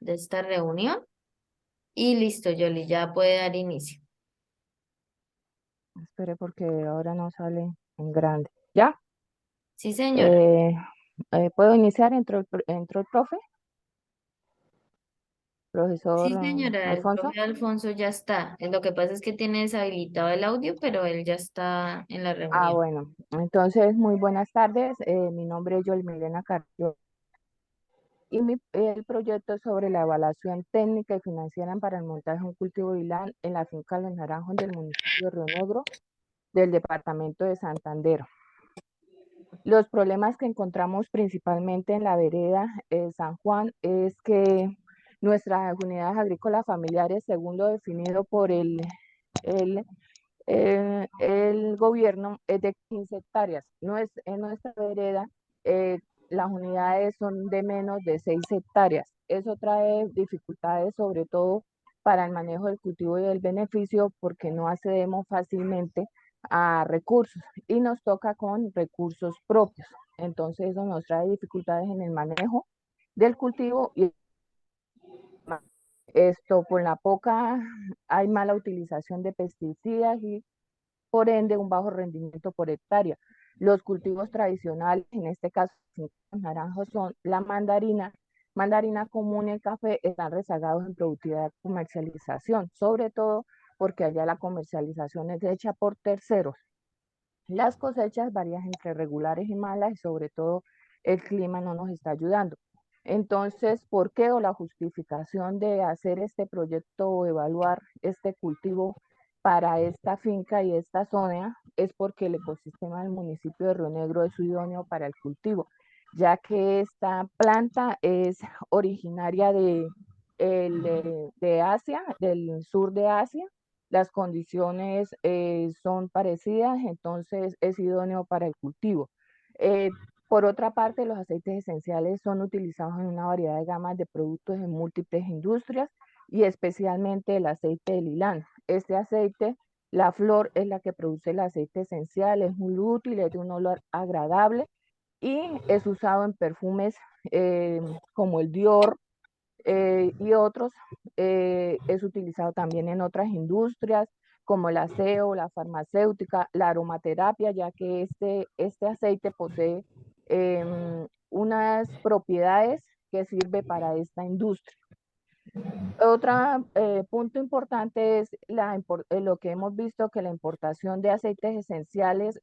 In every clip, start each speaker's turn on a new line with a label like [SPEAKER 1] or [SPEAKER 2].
[SPEAKER 1] de esta reunión. Y listo, Yoli, ya puede dar inicio.
[SPEAKER 2] Espere porque ahora no sale en grande. ¿Ya?
[SPEAKER 1] Sí, señora.
[SPEAKER 2] Eh, ¿Puedo iniciar? ¿Entró el profe? Profesor
[SPEAKER 1] Sí, señora, el
[SPEAKER 2] Alfonso.
[SPEAKER 1] profe Alfonso ya está. Lo que pasa es que tiene deshabilitado el audio, pero él ya está en la
[SPEAKER 2] Ah,
[SPEAKER 1] reunión.
[SPEAKER 2] bueno. Entonces, muy buenas tardes. Mi nombre es Yol Milena Carrillo y el proyecto es sobre la evaluación técnica y financiera para el montaje de un cultivo de ILAN en la finca Los Naranjos del municipio de Río Negro del departamento de Santander. Los problemas que encontramos principalmente en la vereda San Juan es que nuestras unidades agrícolas familiares, según lo definido por el, el gobierno, es de 15 hectáreas. En nuestra vereda eh, las unidades son de menos de 6 hectáreas. Eso trae dificultades sobre todo para el manejo del cultivo y del beneficio porque no accedemos fácilmente a recursos y nos toca con recursos propios. Entonces eso nos trae dificultades en el manejo del cultivo y esto por la poca, hay mala utilización de pesticidas y por ende un bajo rendimiento por hectárea. Los cultivos tradicionales, en este caso los naranjos, son la mandarina común y el café, están rezagados en productividad y comercialización, sobre todo porque allá la comercialización es hecha por terceros. Las cosechas varían entre regulares y malas y sobre todo el clima no nos está ayudando. Entonces, ¿por qué o la justificación de hacer este proyecto o evaluar este cultivo para esta finca y esta zona es porque el ecosistema del municipio de Río Negro es idóneo para el cultivo, ya que esta planta es originaria de Asia, del sur de Asia, las condiciones son parecidas, entonces es idóneo para el cultivo. Eh, por otra parte, los aceites esenciales son utilizados en una variedad de gamas de productos en múltiples industrias y especialmente el aceite de lilán. Este aceite, la flor es la que produce el aceite esencial, es muy útil, es de un olor agradable y es usado en perfumes como el Dior, y otros es utilizado también en otras industrias como el aseo, la farmacéutica, la aromaterapia, ya que este aceite posee unas propiedades que sirve para esta industria. Otro punto importante es lo que hemos visto, que la importación de aceites esenciales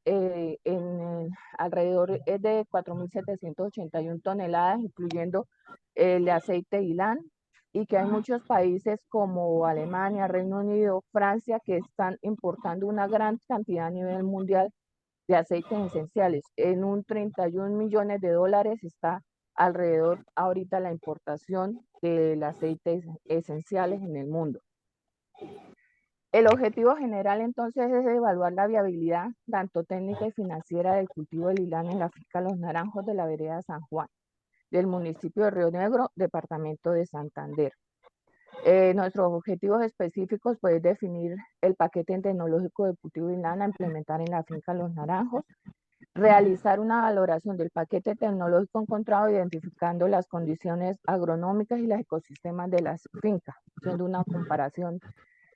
[SPEAKER 2] alrededor es de 4.781 toneladas, incluyendo el aceite Ilan, y que hay muchos países como Alemania, Reino Unido, Francia, que están importando una gran cantidad a nivel mundial de aceites esenciales. En un 31 millones de dólares está alrededor ahorita la importación del aceites esenciales en el mundo. El objetivo general entonces es evaluar la viabilidad tanto técnica y financiera del cultivo de lilán en la finca Los Naranjos de la vereda San Juan, del municipio de Río Negro, departamento de Santander. Nuestros objetivos específicos pueden definir el paquete tecnológico de cultivo de lilán a implementar en la finca Los Naranjos, realizar una valoración del paquete tecnológico encontrado, identificando las condiciones agronómicas y los ecosistemas de las fincas, haciendo una comparación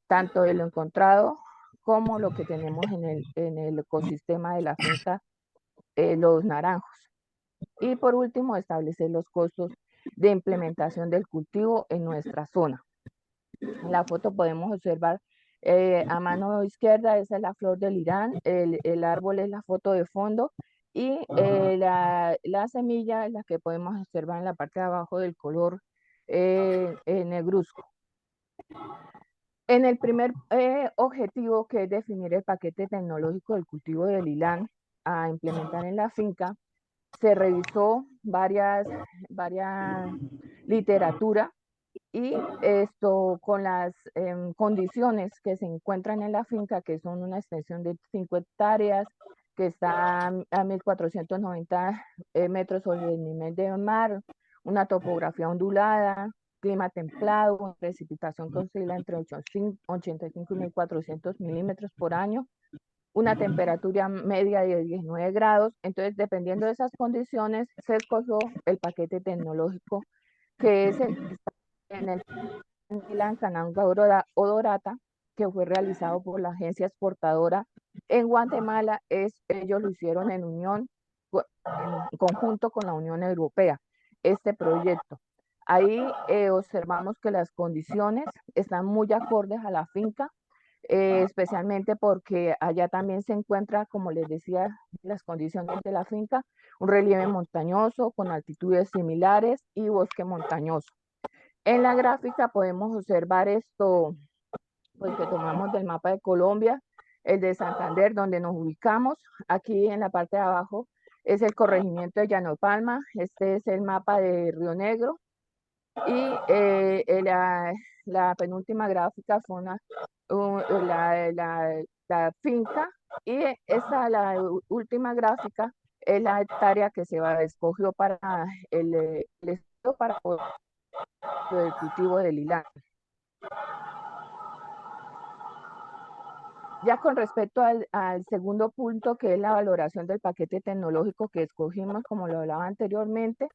[SPEAKER 2] tanto de lo encontrado como lo que tenemos en el ecosistema de la finca Los Naranjos. Y por último, establecer los costos de implementación del cultivo en nuestra zona. En la foto podemos observar a mano izquierda, esa es la flor del Irán, el árbol es la foto de fondo y la semilla es la que podemos observar en la parte de abajo del color negruzco. En el primer objetivo, que es definir el paquete tecnológico del cultivo del lilán a implementar en la finca, se revisó varias literatura y esto con las condiciones que se encuentran en la finca, que son una extensión de 5 hectáreas, que está a 1.490 metros sobre el nivel del mar, una topografía ondulada, clima templado, precipitación que oscila entre 85 y 1.400 milímetros por año, una temperatura media de 19 grados. Entonces, dependiendo de esas condiciones, se escogió el paquete tecnológico que es el en el Milan Cananga Odorata, que fue realizado por la agencia exportadora en Guatemala, ellos lo hicieron en en conjunto con la Unión Europea, este proyecto. Ahí observamos que las condiciones están muy acordes a la finca, especialmente porque allá también se encuentra, como les decía, las condiciones de la finca, un relieve montañoso con altitudes similares y bosque montañoso. En la gráfica podemos observar esto, pues que tomamos del mapa de Colombia, el de Santander, donde nos ubicamos. Aquí en la parte de abajo es el corregimiento de Llano Palma, este es el mapa de Río Negro y la penúltima gráfica fue la finca y esta, la última gráfica, es la hectárea que escogió para el estudio para el cultivo del lilán. Ya con respecto al segundo punto, que es la valoración del paquete tecnológico que escogimos, como lo hablaba anteriormente,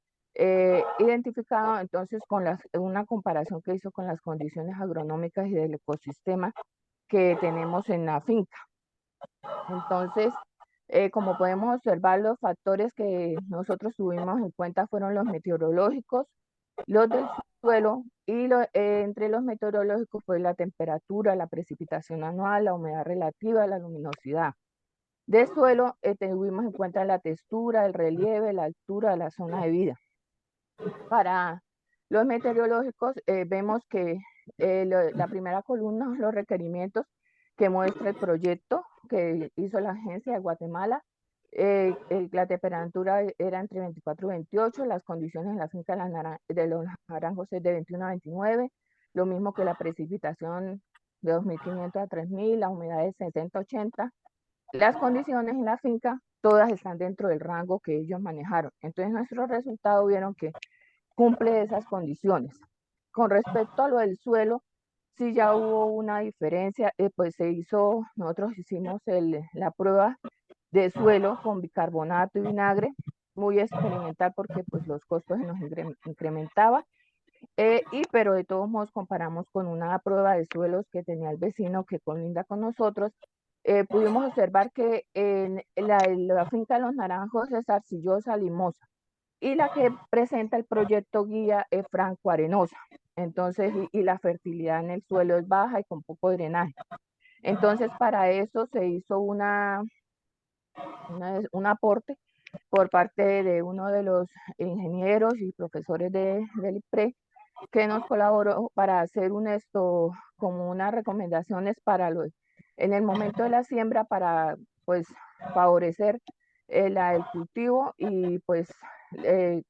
[SPEAKER 2] identificado entonces con una comparación que hizo con las condiciones agronómicas y del ecosistema que tenemos en la finca. Entonces, como podemos observar, los factores que nosotros tuvimos en cuenta fueron los meteorológicos, los del suelo y entre los meteorológicos fue la temperatura, la precipitación anual, la humedad relativa, la luminosidad. De suelo tuvimos en cuenta la textura, el relieve, la altura, la zona de vida. Para los meteorológicos vemos que la primera columna, los requerimientos que muestra el proyecto que hizo la agencia de Guatemala. La temperatura era entre 24 y 28, las condiciones en la finca de los naranjos es de 21 a 29, lo mismo que la precipitación de 2.500 a 3.000, la humedad de 70 a 80. Las condiciones en la finca, todas están dentro del rango que ellos manejaron. Entonces nuestros resultados vieron que cumple esas condiciones. Con respecto a lo del suelo, sí ya hubo una diferencia, pues nosotros hicimos la prueba de suelo con bicarbonato y vinagre, muy experimental porque pues los costos se nos incrementaban, pero de todos modos comparamos con una prueba de suelos que tenía el vecino que colinda con nosotros, pudimos observar que en la finca de los naranjos es arcillosa, limosa, y la que presenta el proyecto guía es franco-arenosa. Entonces, y la fertilidad en el suelo es baja y con poco drenaje. Entonces, para eso se hizo un aporte por parte de uno de los ingenieros y profesores del IPRE que nos colaboró para hacer como unas recomendaciones en el momento de la siembra para pues favorecer el cultivo y pues eh,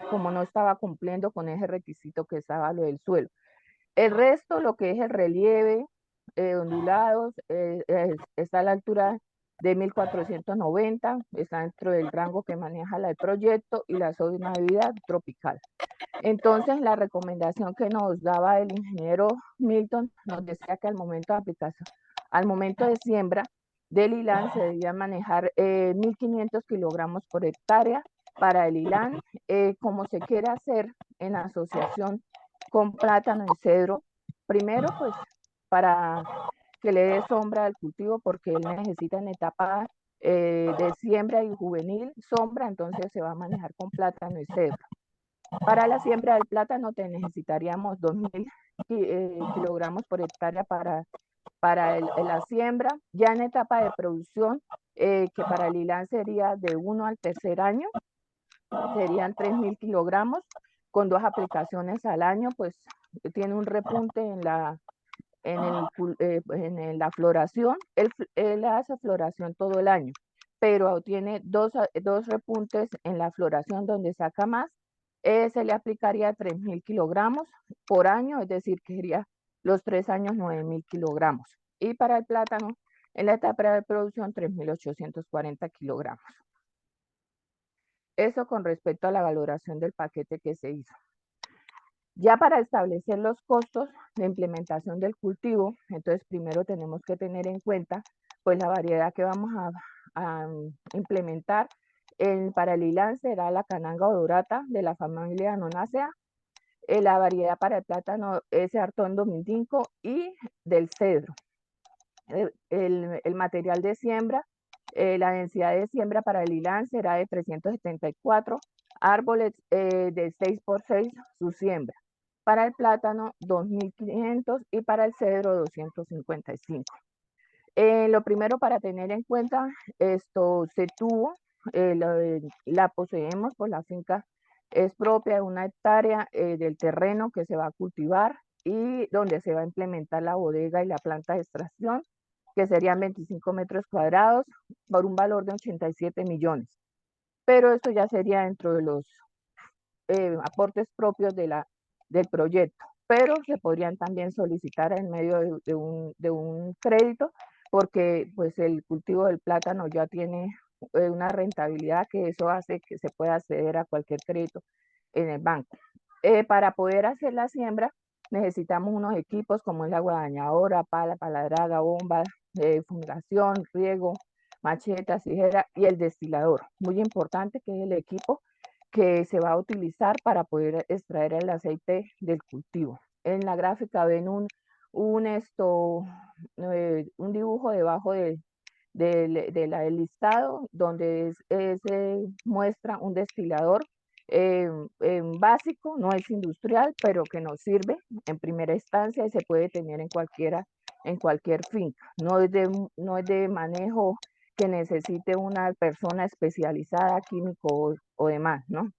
[SPEAKER 2] como no estaba cumpliendo con ese requisito que estaba lo del suelo. El resto, lo que es el relieve, ondulados, está a la altura de 1490, está dentro del rango que maneja el proyecto y la zona de vida tropical. Entonces, la recomendación que nos daba el ingeniero Milton nos decía que al momento de aplicación, al momento de siembra del lilán se debía manejar 1.500 kilogramos por hectárea para el lilán, como se quiere hacer en asociación con plátano y cedro. Primero, pues, para que le dé sombra al cultivo, porque él necesita en etapa de siembra y juvenil sombra, entonces se va a manejar con plátano y cedro. Para la siembra del plátano necesitaríamos 2.000 kilogramos por hectárea para la siembra. Ya en etapa de producción, que para el lilán sería de 1 al tercer año, serían 3.000 kilogramos con 2 aplicaciones al año, pues tiene un repunte en la floración. Él hace floración todo el año, pero tiene dos repuntes en la floración donde saca más. Se le aplicaría 3.000 kilogramos por año, es decir, que sería los 3 años 9.000 kilogramos. Y para el plátano, en la etapa de producción, 3.840 kilogramos. Eso con respecto a la valoración del paquete que se hizo. Ya para establecer los costos de implementación del cultivo, entonces primero tenemos que tener en cuenta pues la variedad que vamos a implementar. Para el lilán será la cananga odorata de la familia Nonacea. La variedad para el plátano es Artón Domingo y del cedro. El material de siembra, la densidad de siembra para el ilán será de 374 árboles de 6 por 6 su siembra. Para el plátano, 2.500 y para el cedro, 255. Lo primero para tener en cuenta, esto se tuvo, la poseemos, pues la finca es propia de 1 hectárea del terreno que se va a cultivar y donde se va a implementar la bodega y la planta de extracción, que serían 25 metros cuadrados por un valor de 87 millones. Pero esto ya sería dentro de los aportes propios del proyecto, pero se podrían también solicitar en medio de un crédito, porque pues el cultivo del plátano ya tiene una rentabilidad que eso hace que se pueda acceder a cualquier crédito en el banco. Para poder hacer la siembra necesitamos unos equipos como es la guadañadora, pala, paladraga, bomba, fumigación, riego, machetas, tijera y el destilador. Muy importante que es el equipo que se va a utilizar para poder extraer el aceite del cultivo. En la gráfica ven un dibujo debajo del listado donde se muestra un destilador básico, no es industrial, pero que nos sirve en primera instancia y se puede tener en cualquier finca. No es de manejo que necesite una persona especializada, químico o demás, ¿no?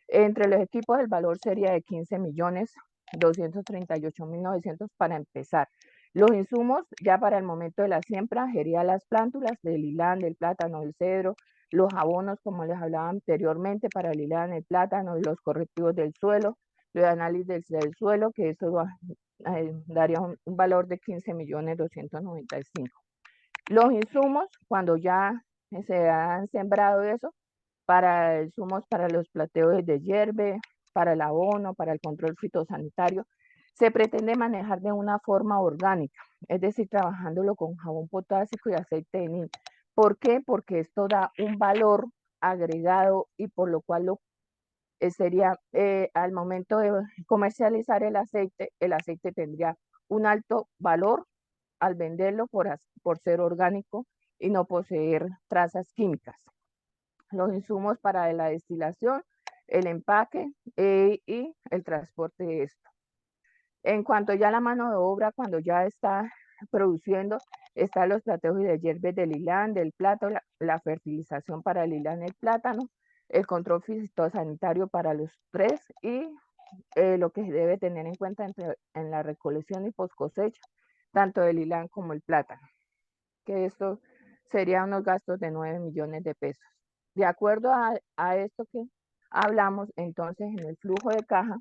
[SPEAKER 2] Entre los equipos el valor sería de 15.238.900 para empezar. Los insumos ya para el momento de la siembra serían las plántulas del ilán, del plátano, del cedro, los abonos, como les hablaba anteriormente, para el ilán, el plátano, los correctivos del suelo, los análisis del suelo, que eso daría un valor de 15.295.000. Los insumos, cuando ya se han sembrado eso, para insumos para los plateos de hierbe, para el abono, para el control fitosanitario, se pretende manejar de una forma orgánica, es decir, trabajándolo con jabón potásico y aceite de neem. ¿Por qué? Porque esto da un valor agregado y por lo cual sería al momento de comercializar el aceite tendría un alto valor al venderlo por ser orgánico y no poseer trazas químicas. Los insumos para la destilación, el empaque y el transporte de esto. En cuanto ya a la mano de obra, cuando ya está produciendo, están los plateos y de hierbas del ilán, del plátano, la fertilización para el ilán y el plátano, el control fitosanitario para los tres y lo que se debe tener en cuenta en la recolección y post cosecha, tanto del ilán como el plátano, que esto sería unos gastos de 9 millones de pesos. De acuerdo a esto que hablamos, entonces en el flujo de caja,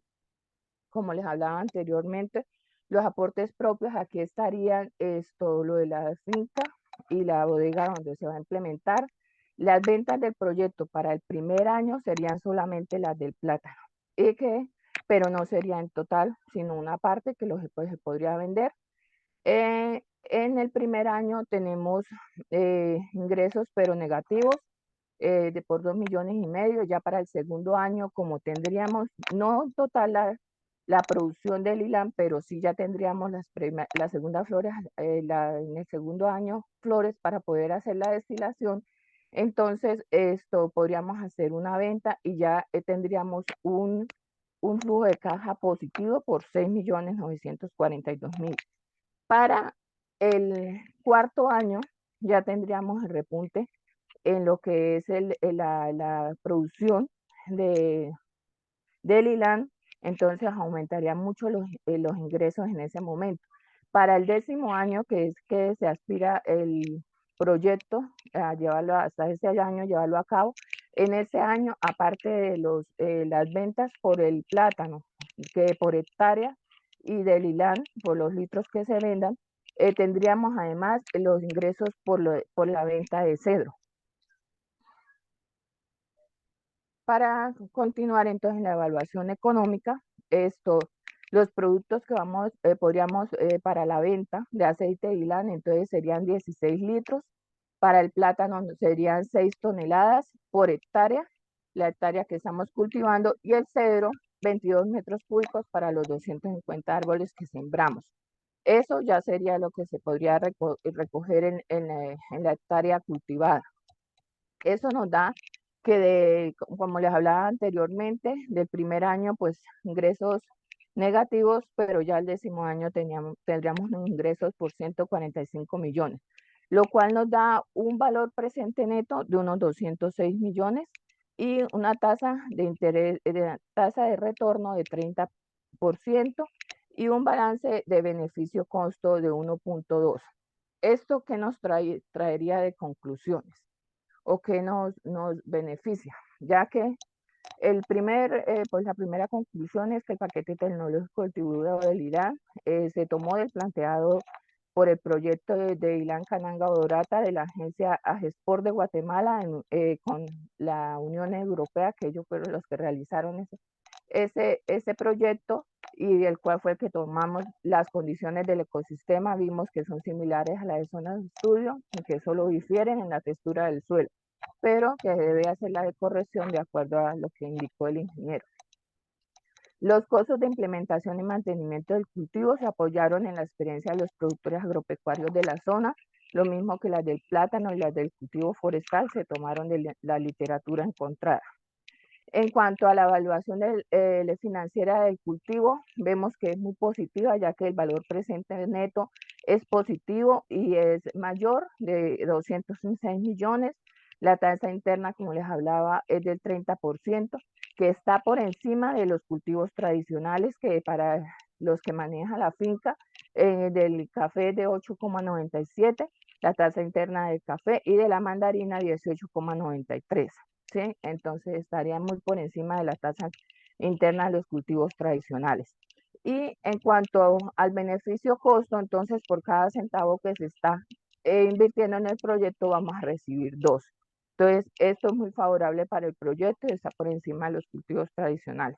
[SPEAKER 2] como les hablaba anteriormente, los aportes propios, aquí estarían lo de la finca y la bodega donde se va a implementar. Las ventas del proyecto para el primer año serían solamente las del plátano, pero no sería en total, sino una parte que se podría vender. En el primer año tenemos ingresos, pero negativos, por 2,5 millones. Ya para el segundo año, como tendríamos, no en total la producción del ILAN, pero sí ya tendríamos las segundas flores, en el segundo año, flores para poder hacer la destilación. Entonces, esto podríamos hacer una venta y ya tendríamos un flujo de caja positivo por 6.942.000. Para el cuarto año ya tendríamos el repunte en lo que es la producción de, del ILAN, entonces aumentarían mucho los ingresos en ese momento. Para el 10º año, que es que se aspira el proyecto a llevarlo hasta ese año, llevarlo a cabo, en ese año, aparte de las ventas por el plátano, que por hectárea, y del ILAN, por los litros que se vendan, tendríamos además los ingresos por la venta de cedro. Para continuar entonces en la evaluación económica, los productos que podríamos para la venta de aceite de ILAN, entonces serían 16 litros, para el plátano serían 6 toneladas por hectárea, la hectárea que estamos cultivando, y el cedro 22 metros cúbicos para los 250 árboles que sembramos. Eso ya sería lo que se podría recoger en la hectárea cultivada. Eso nos da que, como les hablaba anteriormente, del primer año, pues ingresos negativos, pero ya el 10.º año tendríamos ingresos por 145 millones, lo cual nos da un valor presente neto de unos 206 millones y una tasa de interés, tasa de retorno de 30% y un balance de beneficio-costo de 1.2. ¿Esto qué nos traería de conclusiones? ¿O qué nos beneficia? Ya que pues la primera conclusión es que el paquete tecnológico del tiburón del Irán se tomó del planteado por el proyecto de Ilan Cananga Odorata de la agencia AGESPOR de Guatemala con la Unión Europea, que ellos fueron los que realizaron ese proyecto y del cual fue el que tomamos las condiciones del ecosistema, vimos que son similares a las de zonas de estudio y que solo difieren en la textura del suelo, pero que debe hacer la corrección de acuerdo a lo que indicó el ingeniero. Los costos de implementación y mantenimiento del cultivo se apoyaron en la experiencia de los productores agropecuarios de la zona, lo mismo que las del plátano y las del cultivo forestal se tomaron de la literatura encontrada. En cuanto a la evaluación financiera del cultivo, vemos que es muy positiva, ya que el valor presente neto es positivo y es mayor de 206 millones. La tasa interna, como les hablaba, es del 30%, que está por encima de los cultivos tradicionales, que para los que maneja la finca, del café de 8,97, la tasa interna del café y de la mandarina 18,93. ¿Sí? Entonces estaría muy por encima de la tasa interna de los cultivos tradicionales. Y en cuanto al beneficio-costo, entonces por cada centavo que se está invirtiendo en el proyecto vamos a recibir 2. Entonces esto es muy favorable para el proyecto y está por encima de los cultivos tradicionales.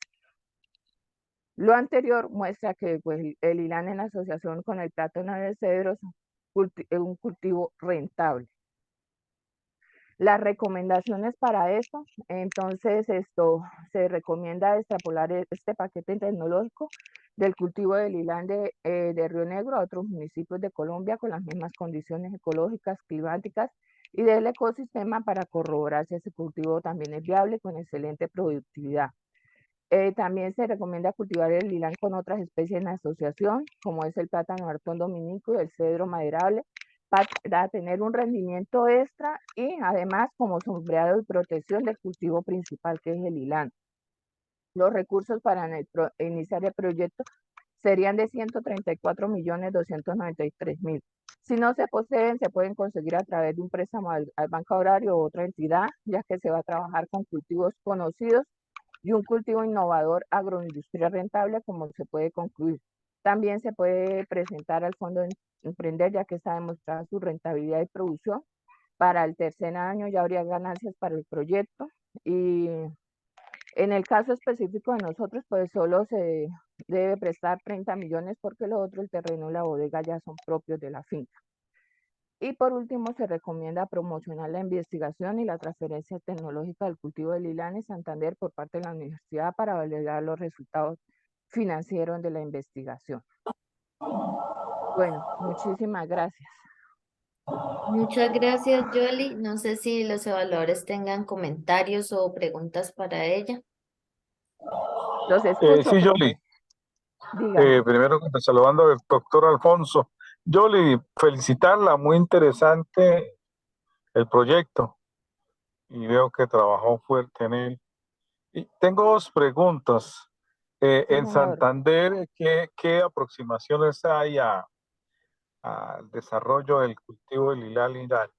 [SPEAKER 2] Lo anterior muestra que pues, el ILAN en asociación con el plátano de cedro es un cultivo rentable. Las recomendaciones para esto, entonces se recomienda extrapolar este paquete tecnológico del cultivo del ILAN de Río Negro a otros municipios de Colombia con las mismas condiciones ecológicas, climáticas y del ecosistema para corroborar si ese cultivo también es viable con excelente productividad. También se recomienda cultivar el ILAN con otras especies en asociación, como es el plátano Artón dominico y el cedro maderable, para tener un rendimiento extra y además como sombreado y protección del cultivo principal que es el ILAN. Los recursos para iniciar el proyecto serían de 134.293.000. Si no se poseen, se pueden conseguir a través de un préstamo al Banco Agrario o otra entidad, ya que se va a trabajar con cultivos conocidos y un cultivo innovador agroindustrial rentable como se puede concluir. También se puede presentar al Fondo de Emprender, ya que está demostrada su rentabilidad y producción. Para el tercer año ya habría ganancias para el proyecto y en el caso específico de nosotros, pues solo se debe prestar 30 millones porque lo otro, el terreno y la bodega ya son propios de la finca. Y por último, se recomienda promocionar la investigación y la transferencia tecnológica del cultivo de lilanes en Santander por parte de la universidad para validar los resultados financieros de la investigación. Bueno, muchísimas gracias.
[SPEAKER 1] Muchas gracias, Yoli. No sé si los evaluadores tengan comentarios o preguntas para ella.
[SPEAKER 2] Los escucho,
[SPEAKER 3] Sí, Yoli.
[SPEAKER 2] profe. Dígame.
[SPEAKER 3] Primero saludando al doctor Alfonso. Yoli, felicitarla, muy interesante el proyecto y veo que trabajó fuerte en él. Y tengo dos preguntas.
[SPEAKER 2] Sí,
[SPEAKER 3] En
[SPEAKER 2] señor.
[SPEAKER 3] Santander, ¿qué aproximaciones hay al desarrollo del cultivo del lilal?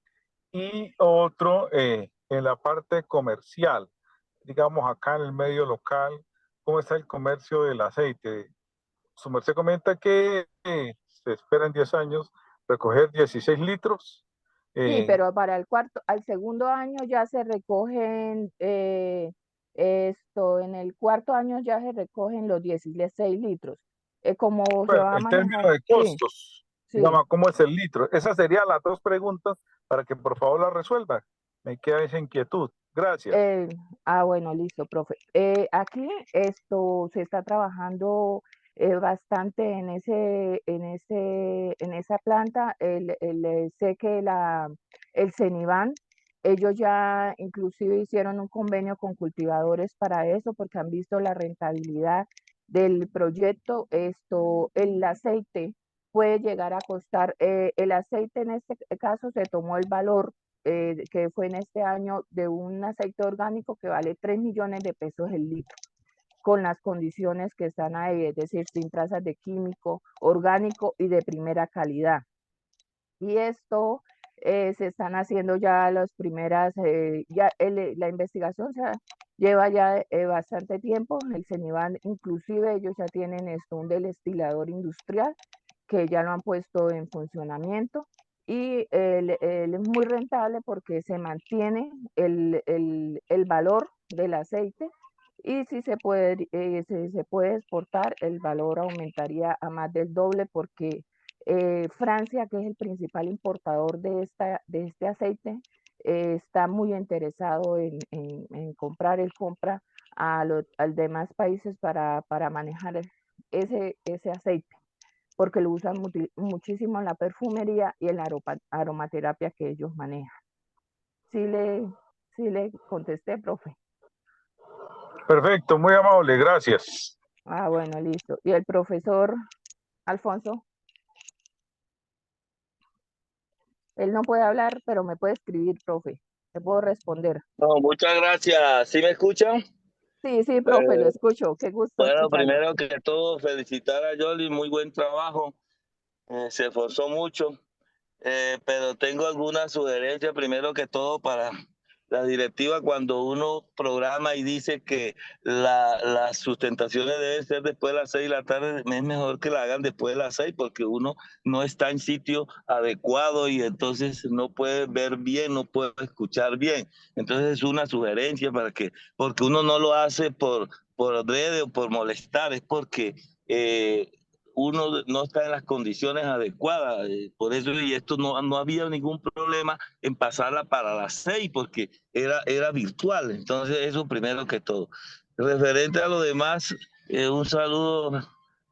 [SPEAKER 3] Y otro, en la parte comercial, digamos acá en el medio local, ¿cómo está el comercio del aceite? Su merced comenta que se espera en 10 años recoger 16 litros.
[SPEAKER 2] Sí, pero para al segundo año ya se recogen, en el cuarto año ya se recogen los 16 litros. Como se
[SPEAKER 3] Bueno,
[SPEAKER 2] va a
[SPEAKER 3] en
[SPEAKER 2] manejar,
[SPEAKER 3] términos de
[SPEAKER 2] sí,
[SPEAKER 3] costos,
[SPEAKER 2] sí.
[SPEAKER 3] digamos, ¿cómo es el litro? Esas serían las dos preguntas para que por favor las resuelvan. Me queda esa inquietud. Gracias.
[SPEAKER 2] Bueno, listo, profe. Aquí esto se está trabajando bastante en esa planta. Sé que el CENIVAN, ellos ya inclusive hicieron un convenio con cultivadores para eso, porque han visto la rentabilidad del proyecto. El aceite puede llegar a costar, el aceite en este caso se tomó el valor que fue en este año de un aceite orgánico que vale 3 millones de pesos el litro, con las condiciones que están ahí, es decir, sin trazas de químico, orgánico y de primera calidad. Y esto se están haciendo ya las primeras, la investigación lleva ya bastante tiempo. El CENIVAN, inclusive ellos ya tienen un destilador industrial que ya lo han puesto en funcionamiento, y él es muy rentable porque se mantiene el valor del aceite, y si se puede exportar, el valor aumentaría a más del doble, porque Francia, que es el principal importador de este aceite, está muy interesado en comprar. Él compra a los demás países para manejar ese aceite, porque lo usan muchísimo en la perfumería y en la aromaterapia que ellos manejan. Sí le contesté, profe.
[SPEAKER 3] Perfecto, muy amable, gracias.
[SPEAKER 2] Bueno, listo. ¿Y el profesor Alfonso? Él no puede hablar, pero me puede escribir, profe. Le puedo responder.
[SPEAKER 4] No, muchas gracias. ¿Sí me escuchan?
[SPEAKER 2] Sí, profe, lo escucho. Qué gusto
[SPEAKER 4] Bueno,
[SPEAKER 2] escucharlo.
[SPEAKER 4] primero que todo, felicitar a Yoli, muy buen trabajo. Se esforzó mucho, pero tengo algunas sugerencias, primero que todo, para la directiva. Cuando uno programa y dice que las sustentaciones deben ser después de las 6 de la tarde, es mejor que la hagan después de las 6, porque uno no está en sitio adecuado y entonces no puede ver bien, no puede escuchar bien. Entonces es una sugerencia porque uno no lo hace por adrede o por molestar, es porque uno no está en las condiciones adecuadas. Por eso, y esto no había ningún problema en pasarla para las 6, porque era virtual. Entonces, eso primero que todo. Referente a lo demás, un saludo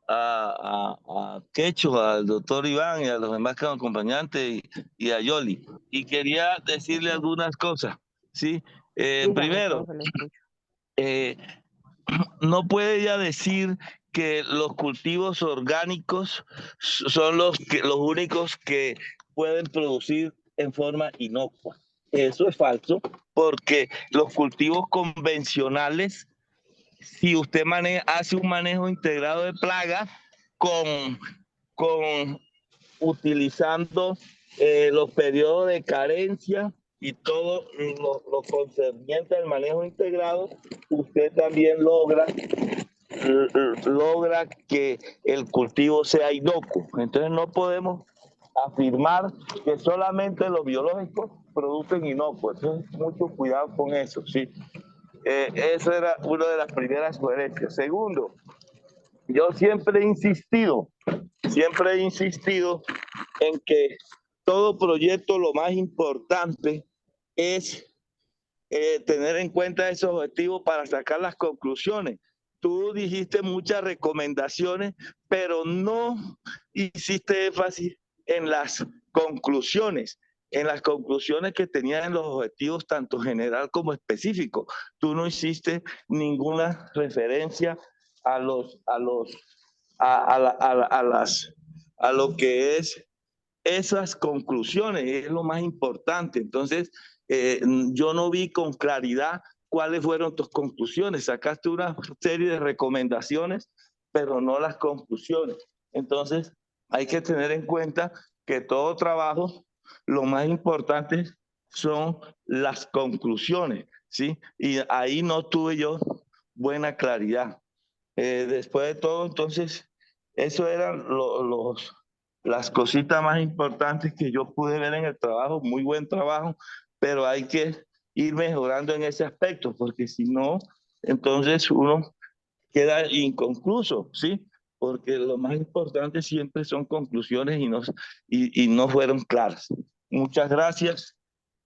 [SPEAKER 4] a Quecho, al doctor Iván y a los demás acompañantes, y a Yoli. Y quería decirle algunas cosas, ¿sí?
[SPEAKER 2] Dígame,
[SPEAKER 4] Primero,
[SPEAKER 2] profe, lo escucho.
[SPEAKER 4] no puede ella decir que los cultivos orgánicos son los únicos que pueden producir en forma inocua. Eso es falso, porque los cultivos convencionales, si usted hace un manejo integrado de plagas con utilizando los periodos de carencia y todo lo concerniente al manejo integrado, usted también logra que el cultivo sea inocuo. Entonces no podemos afirmar que solamente los biológicos producen inocuos. Entonces, mucho cuidado con eso, ¿sí? Eso era una de las primeras sugerencias. Segundo, yo siempre he insistido en que todo proyecto, lo más importante es tener en cuenta esos objetivos para sacar las conclusiones. Tú dijiste muchas recomendaciones, pero no hiciste énfasis en las conclusiones, que tenían los objetivos tanto general como específico. Tú no hiciste ninguna referencia a lo que es esas conclusiones, es lo más importante. Entonces, yo no vi con claridad cuáles fueron tus conclusiones. Sacaste una serie de recomendaciones, pero no las conclusiones. Entonces, hay que tener en cuenta que todo trabajo, lo más importante son las conclusiones, ¿sí? Y ahí no tuve yo buena claridad. Después de todo, entonces, eso eran las cositas más importantes que yo pude ver en el trabajo. Muy buen trabajo, pero hay que ir mejorando en ese aspecto, porque si no, entonces uno queda inconcluso, ¿sí? Porque lo más importante siempre son conclusiones y no fueron claras. Muchas gracias.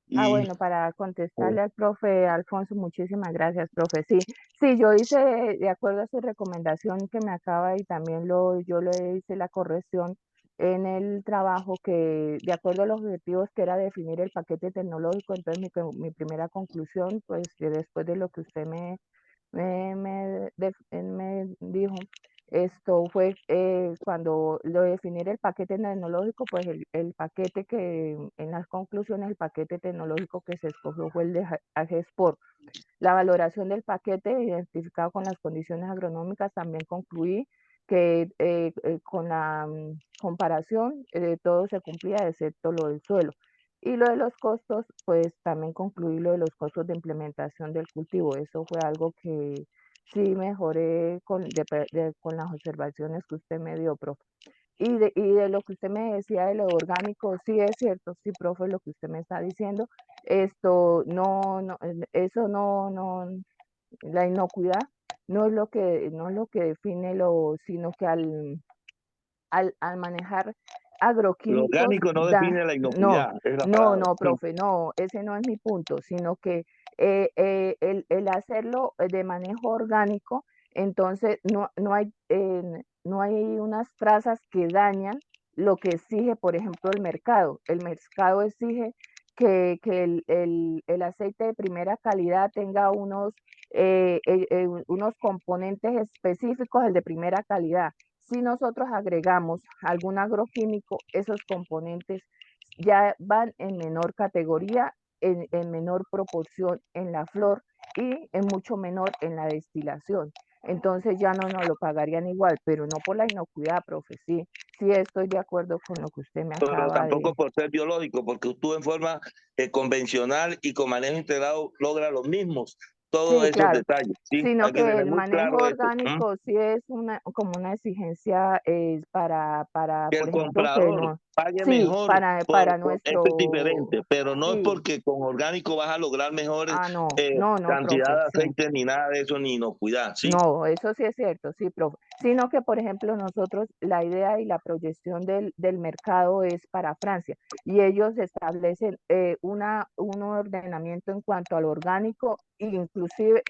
[SPEAKER 4] Y
[SPEAKER 2] Bueno, para contestarle al profe Alfonso, muchísimas gracias, profe. Sí, sí, yo hice, de acuerdo a su recomendación que me acaba y también yo le hice la corrección en el trabajo que, de acuerdo a los objetivos que era definir el paquete tecnológico, entonces mi primera conclusión, pues que después de lo que usted me dijo, esto fue cuando lo definir el paquete tecnológico, pues el paquete que en las conclusiones, el paquete tecnológico que se escogió fue el de AGESPOR. La valoración del paquete identificado con las condiciones agronómicas también concluí que con la comparación todo se cumplía excepto lo del suelo. Y lo de los costos, pues también concluí lo de los costos de implementación del cultivo. Eso fue algo que sí mejoré con las observaciones que usted me dio, profe. Y de lo que usted me decía de lo orgánico, sí es cierto, sí, profe, lo que usted me está diciendo, esto eso la inocuidad no es lo que define sino que al manejar
[SPEAKER 4] lo
[SPEAKER 2] agroquímicos,
[SPEAKER 4] orgánico no define la
[SPEAKER 2] no,
[SPEAKER 4] inocuidad, es la palabra.
[SPEAKER 2] profe, no, ese no es mi punto, sino que el hacerlo de manejo orgánico, entonces no hay unas trazas que dañan lo que exige, por ejemplo, el mercado. El mercado exige que el aceite de primera calidad tenga unos componentes específicos, el de primera calidad. Si nosotros agregamos algún agroquímico, esos componentes ya van en menor categoría, en menor proporción en la flor y en mucho menor en la destilación. Entonces ya no nos lo pagarían igual, pero no por la inocuidad, profe. Sí, sí estoy de acuerdo con lo que usted me
[SPEAKER 4] Pero
[SPEAKER 2] acaba
[SPEAKER 4] tampoco
[SPEAKER 2] de...
[SPEAKER 4] por ser biológico, porque tú en forma convencional y con manejo integrado logra los mismos, todos
[SPEAKER 2] Sí,
[SPEAKER 4] esos
[SPEAKER 2] claro,
[SPEAKER 4] detalles, ¿sí?
[SPEAKER 2] sino
[SPEAKER 4] Hay que
[SPEAKER 2] que
[SPEAKER 4] tener
[SPEAKER 2] el
[SPEAKER 4] muy
[SPEAKER 2] manejo
[SPEAKER 4] claro eso.
[SPEAKER 2] orgánico sí es como una exigencia
[SPEAKER 4] Que
[SPEAKER 2] por
[SPEAKER 4] el
[SPEAKER 2] ejemplo, que
[SPEAKER 4] comprador
[SPEAKER 2] no,
[SPEAKER 4] pague
[SPEAKER 2] sí,
[SPEAKER 4] mejor
[SPEAKER 2] para
[SPEAKER 4] eso es
[SPEAKER 2] nuestro,
[SPEAKER 4] diferente, pero no es
[SPEAKER 2] sí,
[SPEAKER 4] porque con orgánico vas a lograr mejores
[SPEAKER 2] no,
[SPEAKER 4] cantidad
[SPEAKER 2] profe,
[SPEAKER 4] de
[SPEAKER 2] sí.
[SPEAKER 4] aceite ni nada de eso, ni inocuidad, ¿sí?
[SPEAKER 2] No, eso sí es cierto, sí, profe. Sino que, por ejemplo, nosotros, la idea y la proyección del mercado es para Francia y ellos establecen un ordenamiento en cuanto al orgánico e inclusive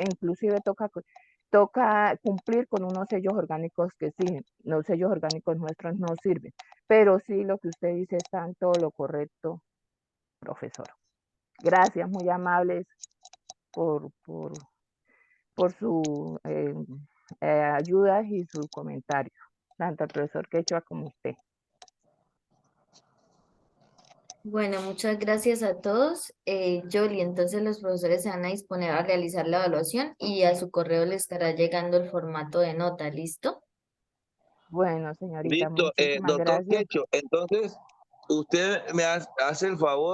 [SPEAKER 2] toca cumplir con unos sellos orgánicos que sí, los sellos orgánicos nuestros no sirven. Pero sí, lo que usted dice está en todo lo correcto, profesor. Gracias, muy amables por, por por su ayuda y sus comentarios, tanto al profesor Quechua como usted.
[SPEAKER 1] Bueno, muchas gracias a todos. Yoli, entonces los profesores se van a disponer a realizar la evaluación y a su correo le estará llegando el formato de nota, ¿listo?
[SPEAKER 2] Bueno, señorita,
[SPEAKER 4] Listo,
[SPEAKER 2] muchísimas
[SPEAKER 4] doctor
[SPEAKER 2] gracias.
[SPEAKER 4] Quecho, entonces usted me hace el favor